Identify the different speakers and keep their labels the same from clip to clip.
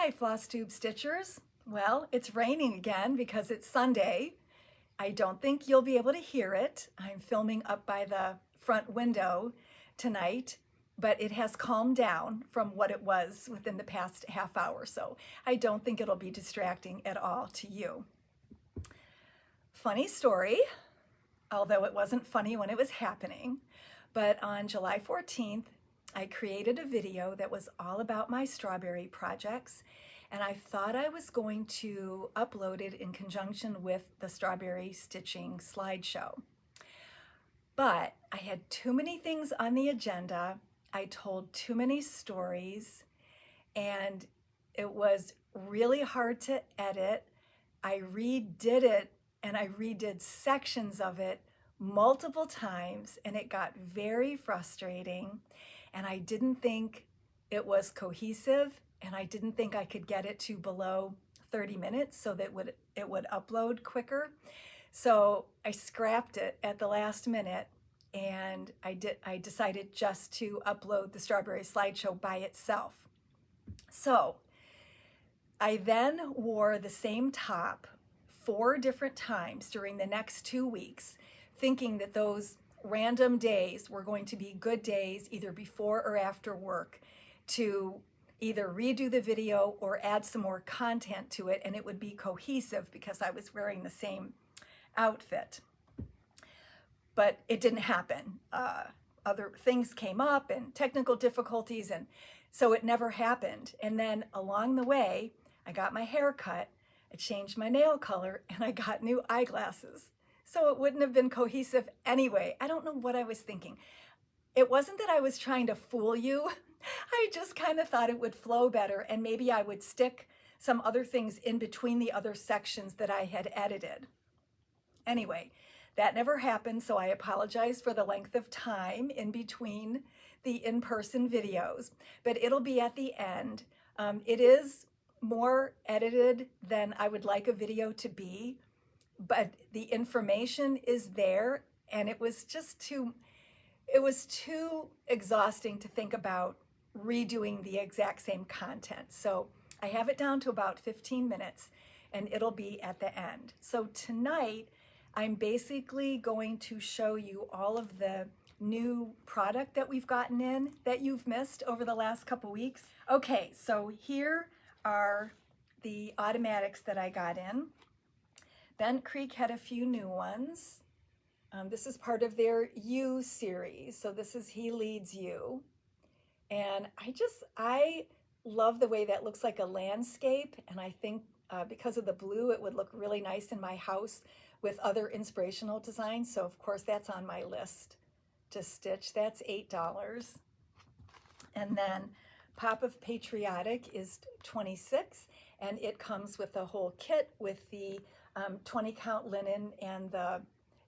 Speaker 1: Hi, FlossTube Stitchers. Well, it's raining again because it's Sunday. I don't think you'll be able to hear it. I'm filming up by the front window tonight, but it has calmed down from what it was within the past half hour, so I don't think it'll be distracting at all to you. Funny story, although it wasn't funny when it was happening, but on July 14th, I created a video that was all about my strawberry projects, and I thought I was going to upload it in conjunction with the strawberry stitching slideshow. But I had too many things on the agenda, I told too many stories, and it was really hard to edit. I redid it, and I redid sections of it multiple times, and it got very frustrating. And I didn't think it was cohesive, and I didn't think I could get it to below 30 minutes so that it would upload quicker. So I scrapped it at the last minute, and I decided just to upload the strawberry slideshow by itself. So I then wore the same top 4 different times during the next 2 weeks, thinking that those random days were going to be good days either before or after work to either redo the video or add some more content to it, and it would be cohesive because I was wearing the same outfit. But it didn't happen. Other things came up and technical difficulties, and so it never happened. And then along the way, I got my hair cut, I changed my nail color, and I got new eyeglasses. So it wouldn't have been cohesive anyway. I don't know what I was thinking. It wasn't that I was trying to fool you. I just kind of thought it would flow better, and maybe I would stick some other things in between the other sections that I had edited. Anyway, that never happened, so I apologize for the length of time in between the in-person videos, but it'll be at the end. It is more edited than I would like a video to be, but the information is there, and it was too exhausting to think about redoing the exact same content. So I have it down to about 15 minutes, and it'll be at the end. So tonight, I'm basically going to show you all of the new product that we've gotten in that you've missed over the last couple weeks. Okay, so here are the automatics that I got in. Bent Creek had a few new ones. This is part of their You series. So this is He Leads You. And I love the way that looks like a landscape. And I think because of the blue, it would look really nice in my house with other inspirational designs. So of course that's on my list to stitch. That's $8. And then Pop of Patriotic is $26. And it comes with the whole kit with the 20 count linen and the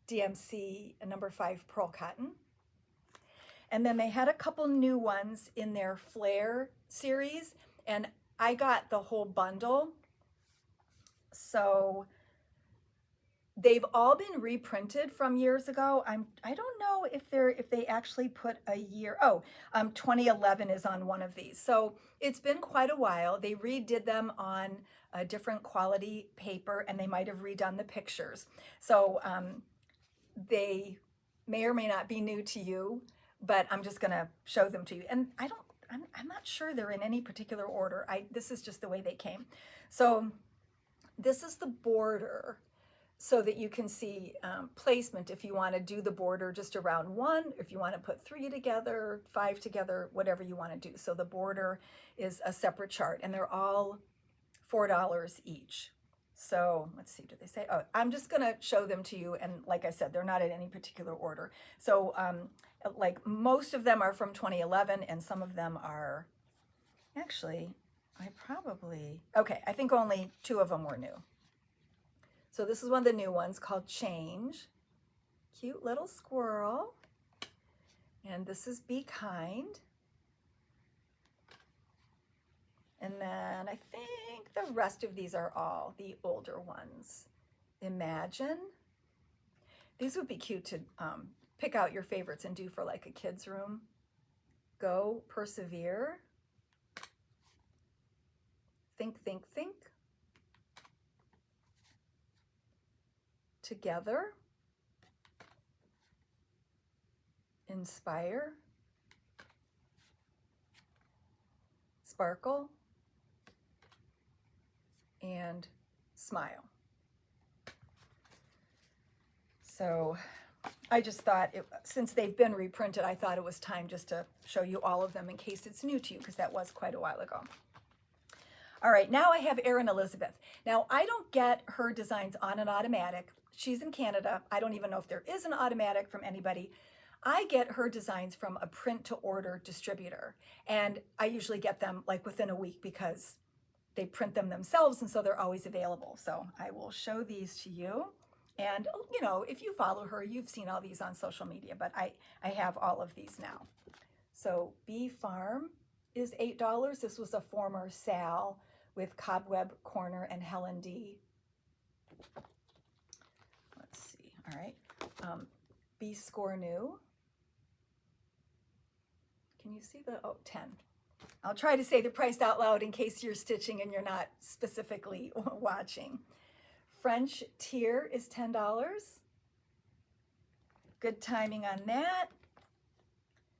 Speaker 1: DMC number 5 pearl cotton. And then they had a couple new ones in their Flare series, and I got the whole bundle. So they've all been reprinted from years ago. I don't know if they actually put a year. 2011 is on one of these. So it's been quite a while. They redid them on a different quality paper, and they might have redone the pictures. So they may or may not be new to you, but I'm just gonna show them to you. And I'm not sure they're in any particular order. This is just the way they came. So this is the border, so that you can see placement if you want to do the border just around 1, if you want to put 3 together, 5 together, whatever you want to do. So the border is a separate chart, and they're all $4 each. So let's see, do they say? Oh, I'm just going to show them to you, and like I said, they're not in any particular order. So like most of them are from 2011, and some of them are actually, I think only 2 of them were new. So this is one of the new ones called Change. Cute little squirrel. And this is Be Kind. And then I think the rest of these are all the older ones. Imagine. These would be cute to pick out your favorites and do for like a kid's room. Go, Persevere. think, think, think. Together. Inspire. Sparkle. And smile. So I just thought, since they've been reprinted, I thought it was time just to show you all of them in case it's new to you, because that was quite a while ago. All right, now I have Erin Elizabeth. Now, I don't get her designs on an automatic. She's in Canada. I don't even know if there is an automatic from anybody. I get her designs from a print-to-order distributor, and I usually get them like within a week because they print them themselves, and so they're always available. So I will show these to you. And, you know, if you follow her, you've seen all these on social media, but I have all of these now. So Bee Farm is $8. This was a former Sal with Cobweb Corner and Helen D. Let's see. All right. Bee Score New. Can you see the, 10. I'll try to say the price out loud in case you're stitching and you're not specifically watching. French Tier is $10. Good timing on that.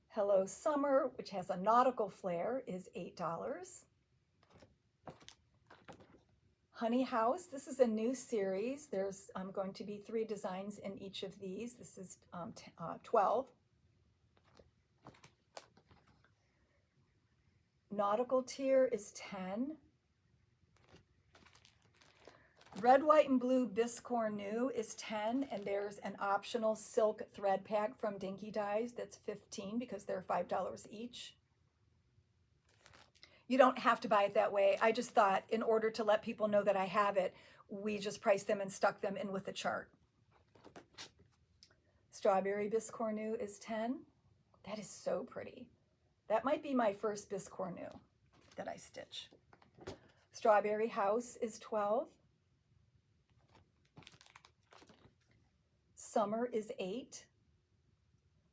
Speaker 1: Hello Summer, which has a nautical flair, is $8. Honey House, this is a new series. There's going to be 3 designs in each of these. This is 12. Nautical Tier is 10. Red, White, and Blue Biscore New is 10, and there's an optional silk thread pack from Dinky Dyes that's 15 because they're $5 each. You don't have to buy it that way. I just thought in order to let people know that I have it, we just priced them and stuck them in with the chart. Strawberry Biscore New is 10. That is so pretty. That might be my first Biscore New that I stitch. Strawberry House is 12. Summer is 8.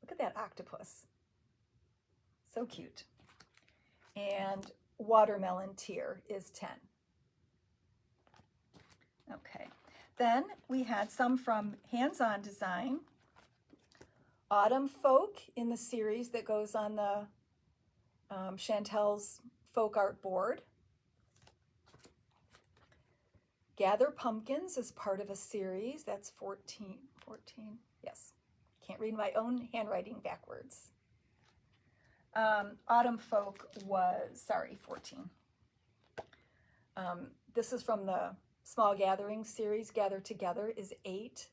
Speaker 1: Look at that octopus. So cute. And Watermelon Tier is 10. Okay. Then we had some from Hands-On Design. Autumn Folk in the series that goes on the Chantel's folk art board. Gather Pumpkins is part of a series. That's 14. Yes. Can't read my own handwriting backwards. Autumn Folk was, 14. This is from the Small Gathering series. Gather Together is 8.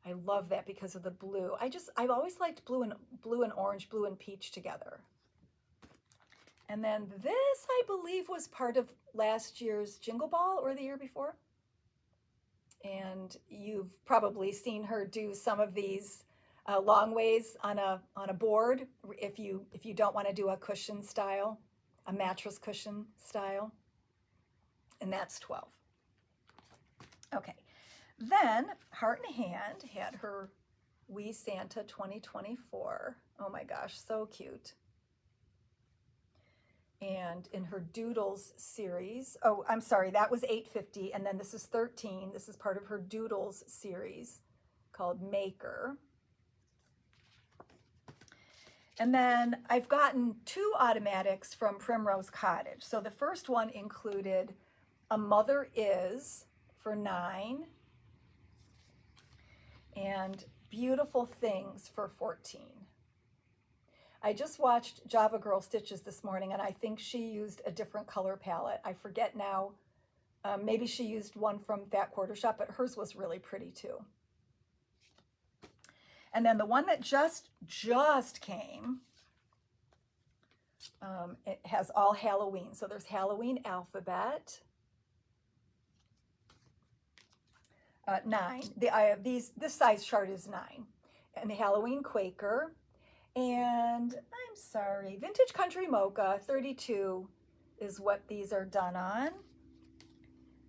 Speaker 1: I love that because of the blue. I've always liked blue and orange, blue and peach together. And then this, I believe, was part of last year's Jingle Ball or the year before. And you've probably seen her do some of these long ways on a board if you don't want to do a cushion style, a mattress cushion style. And that's 12. Okay. Then Heart and Hand had her Wee Santa 2024. Oh my gosh, so cute. And in her Doodles series, oh, I'm sorry, that was $8.50, and then this is 13. This is part of her Doodles series called Maker. And then I've gotten 2 automatics from Primrose Cottage. So the first one included A Mother Is for $9 and Beautiful Things for $14. I just watched Java Girl Stitches this morning, and I think she used a different color palette. I forget now. Maybe she used one from Fat Quarter Shop, but hers was really pretty too. And then the one that just came, it has all Halloween. So there's Halloween Alphabet. 9. This size chart is 9. And the Halloween Quaker. And I'm sorry, Vintage Country Mocha 32 is what these are done on.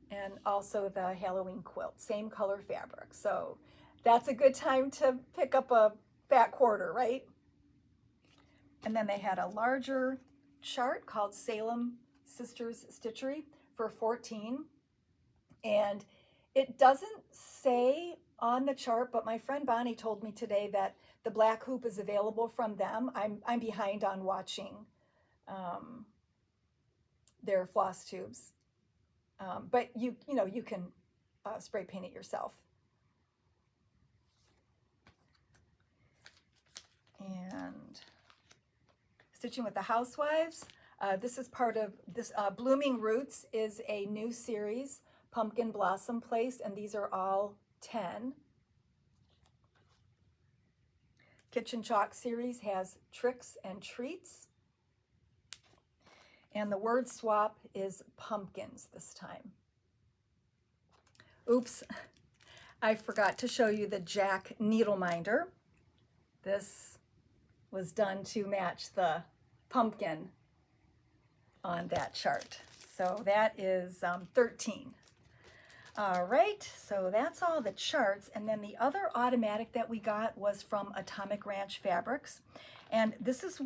Speaker 1: And also the Halloween Quilt, same color fabric. So that's a good time to pick up a fat quarter, right? And then they had a larger chart called Salem Sisters Stitchery for $14. And it doesn't say on the chart, but my friend Bonnie told me today that the black hoop is available from them. I'm behind on watching their floss tubes, but you can spray paint it yourself. And Stitching with the Housewives. This is part of this. Blooming Roots is a new series, Pumpkin Blossom Place, and these are all 10. Kitchen Chalk series has Tricks and Treats. And the word swap is pumpkins this time. Oops, I forgot to show you the Jack needle minder. This was done to match the pumpkin on that chart. So that is 13. All right, so that's all the charts. And then the other automatic that we got was from Atomic Ranch Fabrics. And this is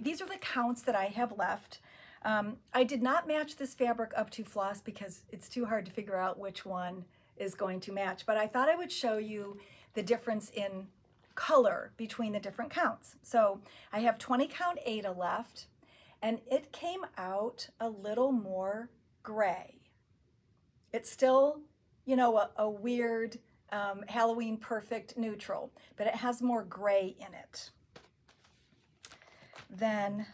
Speaker 1: these are the counts that I have left. I did not match this fabric up to floss because it's too hard to figure out which one is going to match. But I thought I would show you the difference in color between the different counts. So I have 20 count Ada left, and it came out a little more gray. It's still, you know, a weird Halloween perfect neutral, but it has more gray in it. Then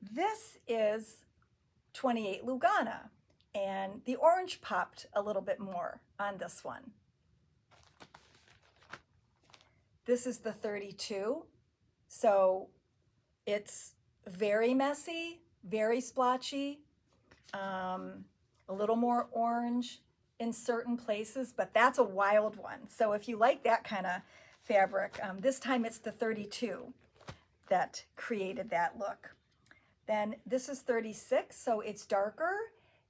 Speaker 1: this is 28 Lugana, and the orange popped a little bit more on this one. This is the 32, so it's very messy, very splotchy, a little more orange in certain places, but that's a wild one. So if you like that kind of fabric, this time it's the 32 that created that look. Then this is 36, so it's darker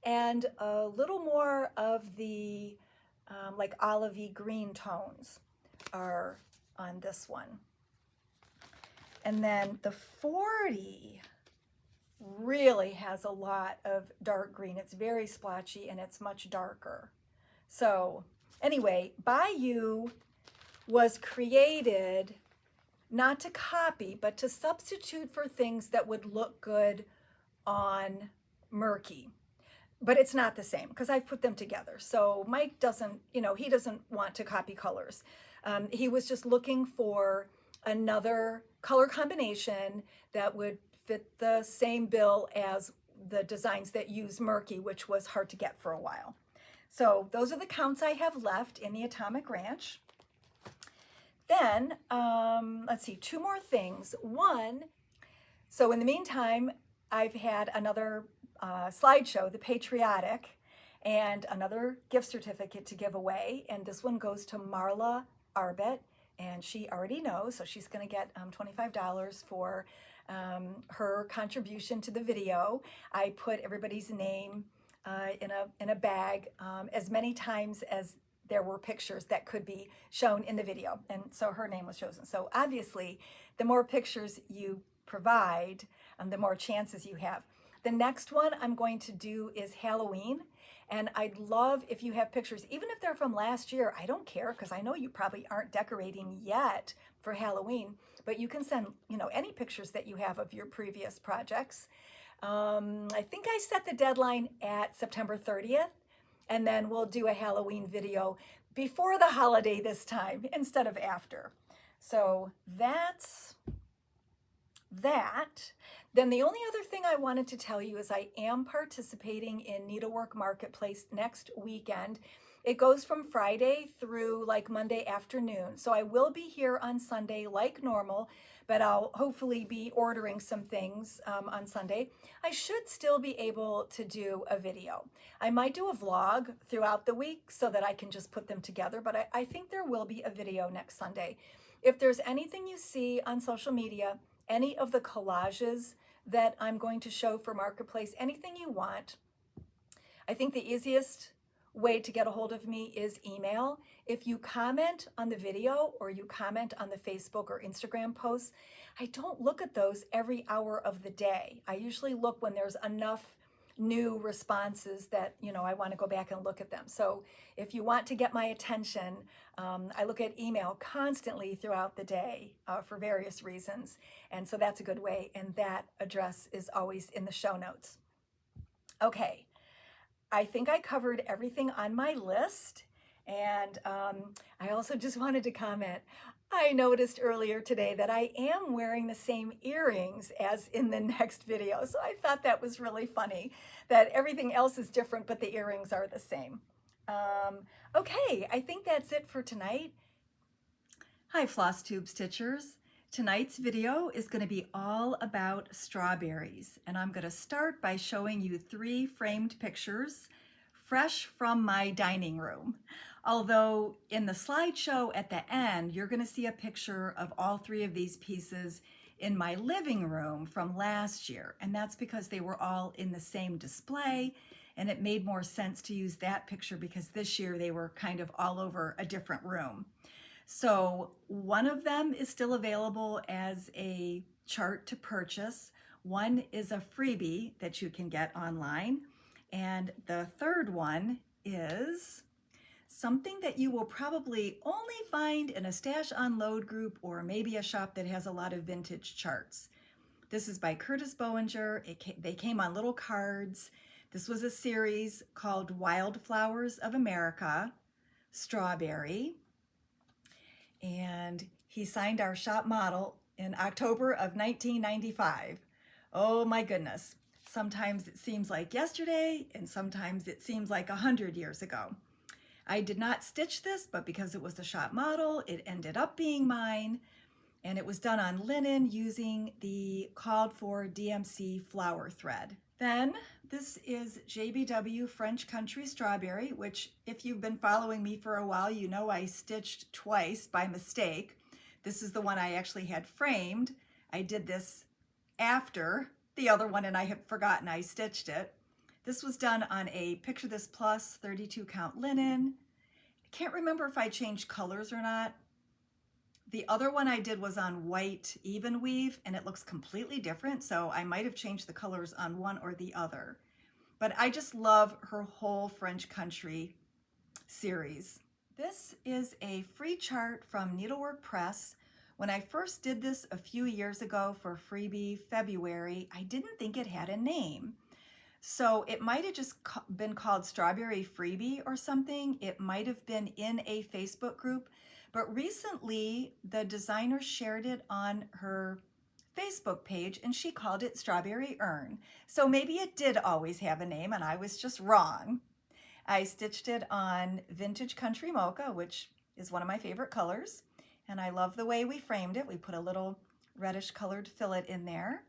Speaker 1: and a little more of the like olivey green tones are on this one. And then the 40 really has a lot of dark green. It's very splotchy and it's much darker. So anyway, Bayou was created not to copy, but to substitute for things that would look good on murky. But it's not the same because I've put them together. So Mike doesn't, he doesn't want to copy colors. He was just looking for another color combination that would fit the same bill as the designs that use murky, which was hard to get for a while. So those are the counts I have left in the Atomic Ranch. Then, let's see, two more things. One, so in the meantime, I've had another slideshow, the Patriotic, and another gift certificate to give away. And this one goes to Marla Arbet, and she already knows, so she's going to get $25 for her contribution to the video. I put everybody's name in a bag as many times as there were pictures that could be shown in the video, and so her name was chosen. So obviously, the more pictures you provide, the more chances you have. The next one I'm going to do is Halloween, and I'd love if you have pictures, even if they're from last year. I don't care, because I know you probably aren't decorating yet for Halloween, but you can send, any pictures that you have of your previous projects. I think I set the deadline at September 30th, and then we'll do a Halloween video before the holiday this time instead of after. So that's that. Then the only other thing I wanted to tell you is I am participating in Needlework Marketplace next weekend. It goes from Friday through like Monday afternoon. So I will be here on Sunday like normal, but I'll hopefully be ordering some things on Sunday. I should still be able to do a video. I might do a vlog throughout the week so that I can just put them together, but I think there will be a video next Sunday. If there's anything you see on social media, any of the collages that I'm going to show for Marketplace, anything you want, I think the easiest way to get a hold of me is email. If you comment on the video or you comment on the Facebook or Instagram posts, I don't look at those every hour of the day. I usually look when there's enough new responses that, I want to go back and look at them. So if you want to get my attention, I look at email constantly throughout the day for various reasons. And so that's a good way. And that address is always in the show notes. Okay. I think I covered everything on my list. And I also just wanted to comment. I noticed earlier today that I am wearing the same earrings as in the next video. So I thought that was really funny that everything else is different, but the earrings are the same. Okay, I think that's it for tonight. Hi, FlossTube Stitchers. Tonight's video is going to be all about strawberries, and I'm going to start by showing you 3 framed pictures fresh from my dining room. Although in the slideshow at the end, you're going to see a picture of all 3 of these pieces in my living room from last year, and that's because they were all in the same display, and it made more sense to use that picture because this year they were kind of all over a different room. So one of them is still available as a chart to purchase. One is a freebie that you can get online. And the third one is something that you will probably only find in a Stash Unload group or maybe a shop that has a lot of vintage charts. This is by Curtis Bowinger. They came on little cards. This was a series called Wildflowers of America, Strawberry. And he signed our shop model in October of 1995. Oh my goodness. Sometimes it seems like yesterday, and sometimes it seems like 100 years ago. I did not stitch this, but because it was the shop model, it ended up being mine. And it was done on linen using the called for DMC flower thread. Then this is JBW French Country Strawberry, which if you've been following me for a while, you know I stitched twice by mistake. This is the one I actually had framed. I did this after the other one and I had forgotten I stitched it. This was done on a Picture This Plus 32 count linen. I can't remember if I changed colors or not. The other one I did was on white even weave and it looks completely different, so I might have changed the colors on one or the other. But I just love her whole French Country series. This is a free chart from Needlework Press. When I first did this a few years ago for freebie February, I didn't think it had a name. So it might have just been called Strawberry Freebie or something. It might have been in a Facebook group. But recently, the designer shared it on her Facebook page and she called it Strawberry Urn. So maybe it did always have a name and I was just wrong. I stitched it on Vintage Country Mocha, which is one of my favorite colors. And I love the way we framed it. We put a little reddish colored fillet in there.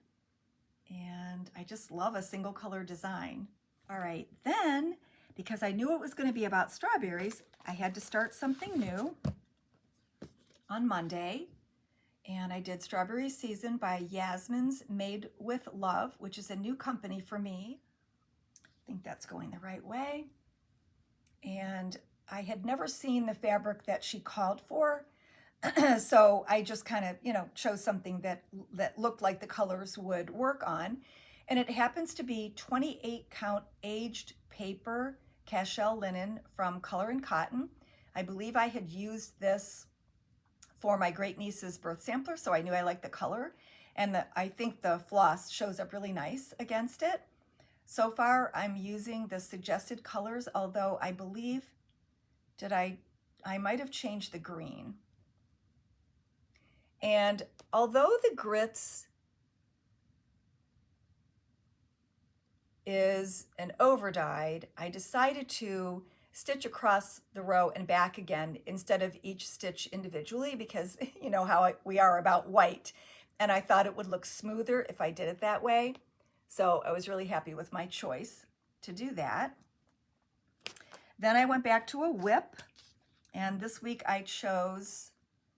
Speaker 1: And I just love a single color design. All right, then, because I knew it was going to be about strawberries, I had to start something new on Monday, and I did Strawberry Season by Yasmin's Made with Love, which is a new company for me. I think that's going the right way. And I had never seen the fabric that she called for, so I just kind of, chose something that looked like the colors would work on. And it happens to be 28 count aged paper cashel linen from Color and Cotton. I believe I had used this for my great niece's birth sampler, so I knew I liked the color. And I think the floss shows up really nice against it. So far, I'm using the suggested colors, although I believe, I might have changed the green. And although the grits is an overdyed, I decided to stitch across the row and back again instead of each stitch individually because you know how we are about white. And I thought it would look smoother if I did it that way. So I was really happy with my choice to do that. Then I went back to a whip, and this week I chose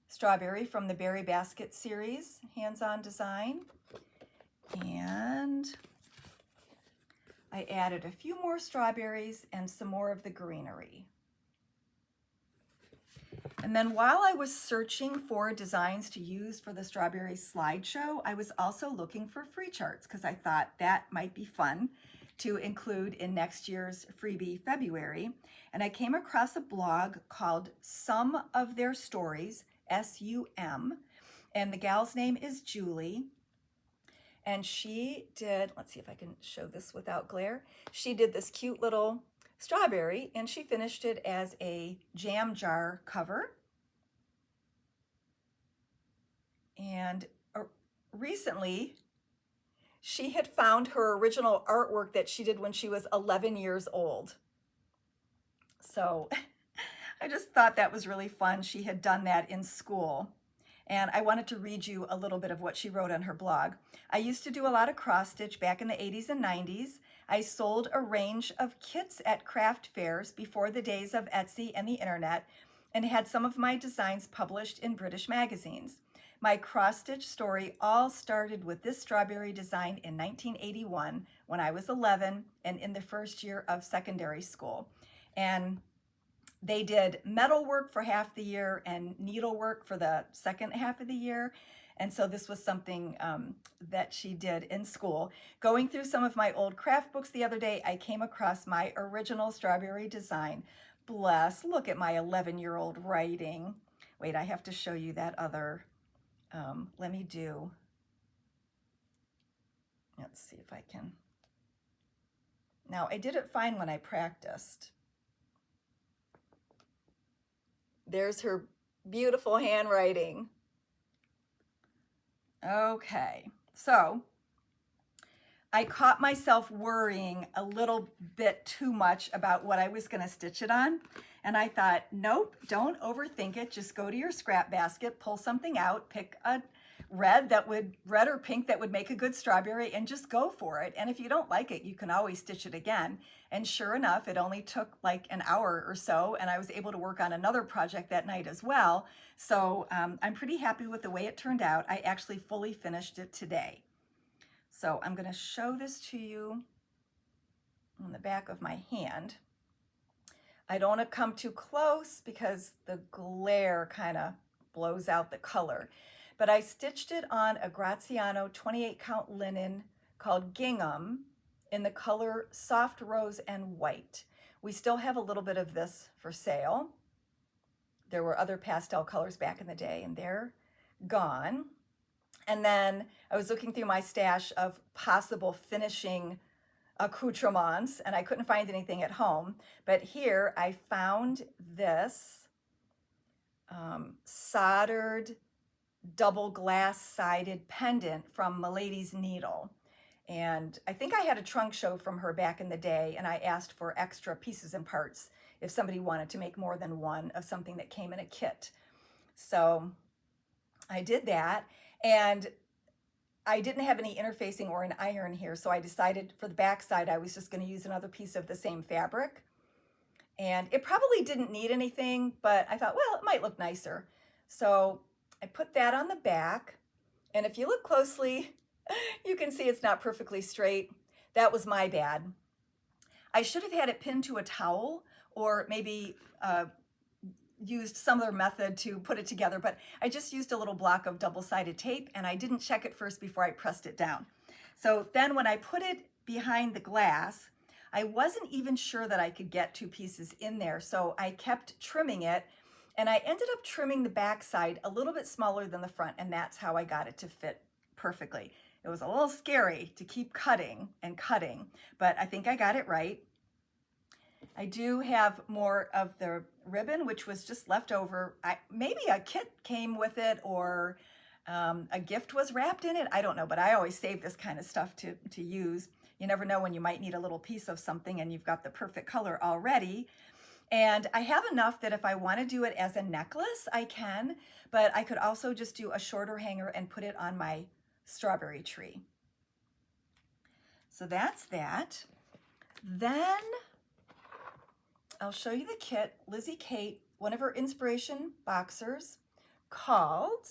Speaker 1: Strawberry from the Berry Basket series, hands-on design. And I added a few more strawberries and some more of the greenery. And then while I was searching for designs to use for the strawberry slideshow, I was also looking for free charts because I thought that might be fun to include in next year's freebie February. And I came across a blog called Some of Their Stories, SUM, and the gal's name is Julie. And she did, let's see if I can show this without glare. She did this cute little strawberry and she finished it as a jam jar cover. And recently, she had found her original artwork that she did when she was 11 years old. So I just thought that was really fun. She had done that in school. And I wanted to read you a little bit of what she wrote on her blog. I used to do a lot of cross stitch back in the 80s and 90s. I sold a range of kits at craft fairs before the days of Etsy and the internet, and had some of my designs published in British magazines. My cross stitch story all started with this strawberry design in 1981 when I was 11 and in the first year of secondary school. And they did metalwork for half the year and needlework for the second half of the year. And so this was something that she did in school. Going through some of my old craft books the other day, I came across my original strawberry design. Bless, look at my 11-year-old writing. Wait, I have to show you that other, let's see if I can. Now, I did it fine when I practiced. There's her beautiful handwriting. Okay, so I caught myself worrying a little bit too much about what I was going to stitch it on. And I thought, nope, don't overthink it. Just go to your scrap basket, pull something out, pick a red or pink that would make a good strawberry, and just go for it. And if you don't like it, you can always stitch it again. And sure enough, it only took like an hour or so, and I was able to work on another project that night as well. So I'm pretty happy with the way it turned out. I actually fully finished it today. So I'm going to show this to you on the back of my hand. I don't want to come too close because the glare kind of blows out the color. But I stitched it on a Graziano 28 count linen called Gingham in the color Soft Rose and White. We still have a little bit of this for sale. There were other pastel colors back in the day and they're gone. And then I was looking through my stash of possible finishing accoutrements and I couldn't find anything at home. But here I found this soldered double glass sided pendant from Milady's Needle. And I think I had a trunk show from her back in the day and I asked for extra pieces and parts if somebody wanted to make more than one of something that came in a kit. So I did that, and I didn't have any interfacing or an iron here, so I decided for the back side I was just going to use another piece of the same fabric. And it probably didn't need anything, but I thought, well, it might look nicer. So I put that on the back, and if you look closely, you can see it's not perfectly straight. That was my bad. I should have had it pinned to a towel or maybe used some other method to put it together, but I just used a little block of double-sided tape and I didn't check it first before I pressed it down. So then when I put it behind the glass, I wasn't even sure that I could get two pieces in there, so I kept trimming it, and I ended up trimming the back side a little bit smaller than the front, and that's how I got it to fit perfectly. It was a little scary to keep cutting and cutting, but I think I got it right. I do have more of the ribbon, which was just left over. Maybe a kit came with it, or a gift was wrapped in it. I don't know, but I always save this kind of stuff to use. You never know when you might need a little piece of something and you've got the perfect color already. And I have enough that if I want to do it as a necklace, I can, but I could also just do a shorter hanger and put it on my strawberry tree. So that's that. Then I'll show you the kit. Lizzie Kate, one of her inspiration boxers, called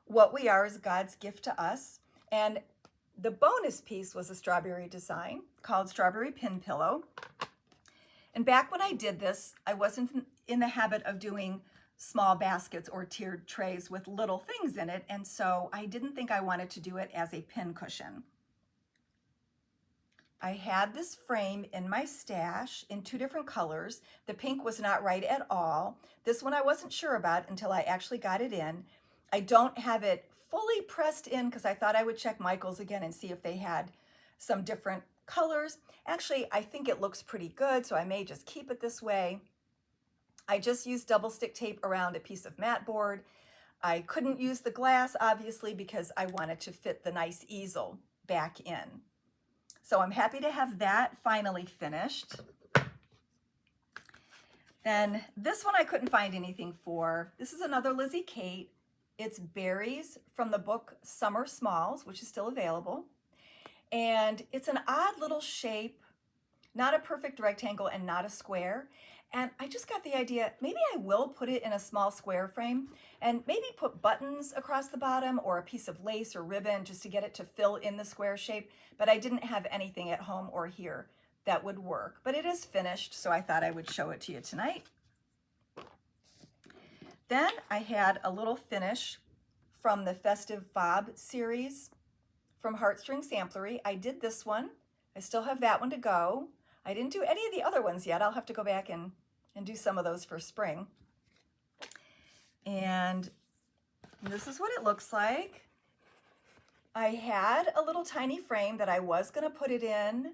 Speaker 1: What We Are is God's Gift to Us. And the bonus piece was a strawberry design called Strawberry Pin Pillow. And back when I did this, I wasn't in the habit of doing small baskets or tiered trays with little things in it, and so I didn't think I wanted to do it as a pin cushion. I had this frame in my stash in 2 different colors. The pink was not right at all. This one I wasn't sure about until I actually got it in. I don't have it fully pressed in because I thought I would check Michael's again and see if they had some different colors. Actually, I think it looks pretty good, so I may just keep it this way. I just used double stick tape around a piece of mat board. I couldn't use the glass, obviously, because I wanted to fit the nice easel back in. So I'm happy to have that finally finished. Then this one I couldn't find anything for. This is another Lizzie Kate. It's berries from the book Summer Smalls, which is still available. And it's an odd little shape, not a perfect rectangle and not a square. And I just got the idea, maybe I will put it in a small square frame and maybe put buttons across the bottom or a piece of lace or ribbon just to get it to fill in the square shape. But I didn't have anything at home or here that would work. But it is finished, so I thought I would show it to you tonight. Then I had a little finish from the Festive Fob series from Heartstring Samplery. I did this one. I still have that one to go. I didn't do any of the other ones yet. I'll have to go back and do some of those for spring. And this is what it looks like. I had a little tiny frame that I was going to put it in,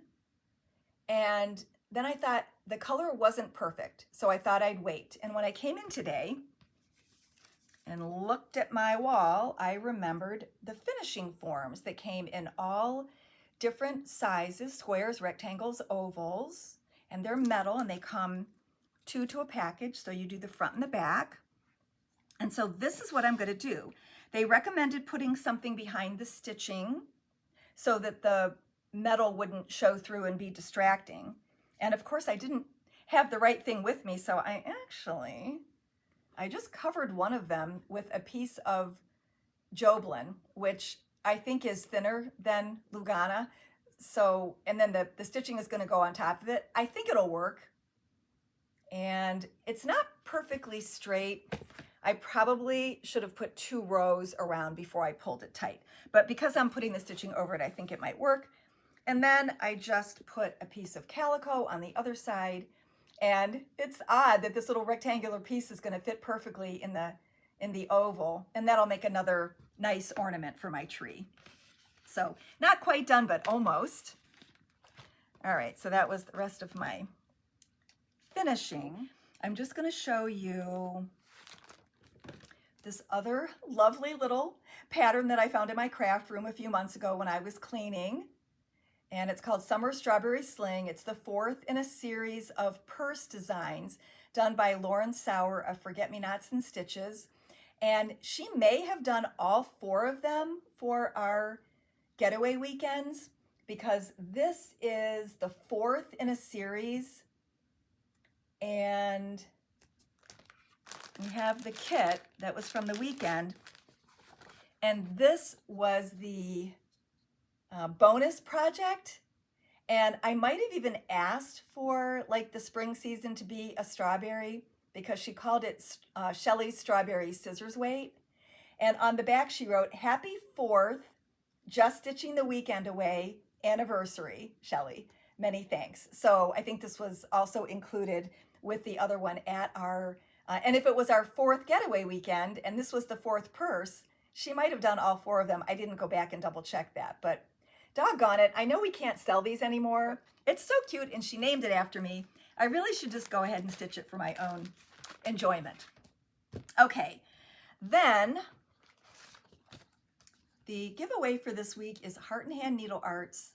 Speaker 1: and then I thought the color wasn't perfect, so I thought I'd wait. And when I came in today and looked at my wall, I remembered the finishing forms that came in all different sizes, squares, rectangles, ovals, and they're metal, and they come 2 to a package, so you do the front and the back. And so this is what I'm going to do. They recommended putting something behind the stitching so that the metal wouldn't show through and be distracting. And of course I didn't have the right thing with me, so I just covered one of them with a piece of Joblin, which I think is thinner than Lugana. So, and then the stitching is going to go on top of it. I think it'll work. And it's not perfectly straight. I probably should have put 2 rows around before I pulled it tight. But because I'm putting the stitching over it, I think it might work. And then I just put a piece of calico on the other side. And it's odd that this little rectangular piece is going to fit perfectly in the oval. And that'll make another nice ornament for my tree. So not quite done, but almost. All right, so that was the rest of my finishing. I'm just going to show you this other lovely little pattern that I found in my craft room a few months ago when I was cleaning. And it's called Summer Strawberry Sling. It's the 4th in a series of purse designs done by Lauren Sauer of Forget-Me-Nots and Stitches. And she may have done all 4 of them for our getaway weekends, because this is the 4th in a series. And we have the kit that was from the weekend. And this was the bonus project. And I might have even asked for like the spring season to be a strawberry, because she called it Shelly's Strawberry Scissors Weight. And on the back she wrote, "Happy 4th, just stitching the weekend away, anniversary, Shelly. Many thanks." So I think this was also included with the other one at our, and if it was our 4th getaway weekend and this was the 4th purse, she might have done all 4 of them. I didn't go back and double check that, but doggone it, I know we can't sell these anymore. It's so cute, and she named it after me. I really should just go ahead and stitch it for my own enjoyment. Okay, then the giveaway for this week is Heart and Hand Needle Arts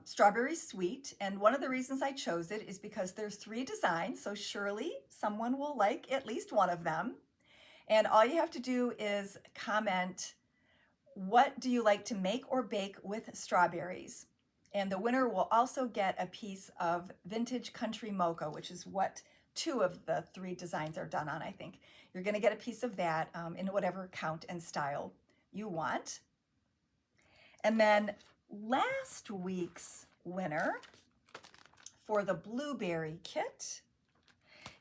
Speaker 1: Strawberry Sweet. And one of the reasons I chose it is because there's 3 designs, so surely someone will like at least one of them. And all you have to do is comment, what do you like to make or bake with strawberries? And the winner will also get a piece of Vintage Country Mocha, which is what 2 of the 3 designs are done on, I think. You're going to get a piece of that in whatever count and style you want. And then last week's winner for the blueberry kit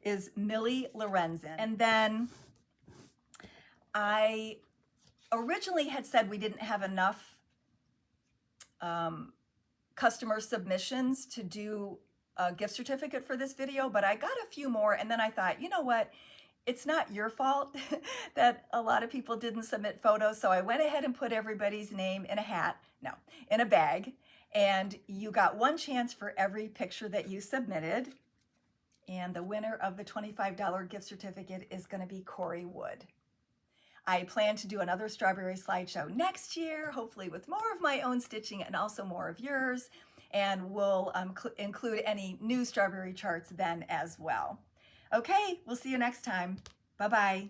Speaker 1: is Millie Lorenzen. And then I originally had said we didn't have enough customer submissions to do a gift certificate for this video, but I got a few more, and then I thought, you know what? It's not your fault that a lot of people didn't submit photos, so I went ahead and put everybody's name in a hat, no, in a bag, and you got one chance for every picture that you submitted, and the winner of the $25 gift certificate is going to be Corey Wood. I plan to do another strawberry slideshow next year, hopefully with more of my own stitching and also more of yours, and we'll include any new strawberry charts then as well. Okay, we'll see you next time. Bye-bye.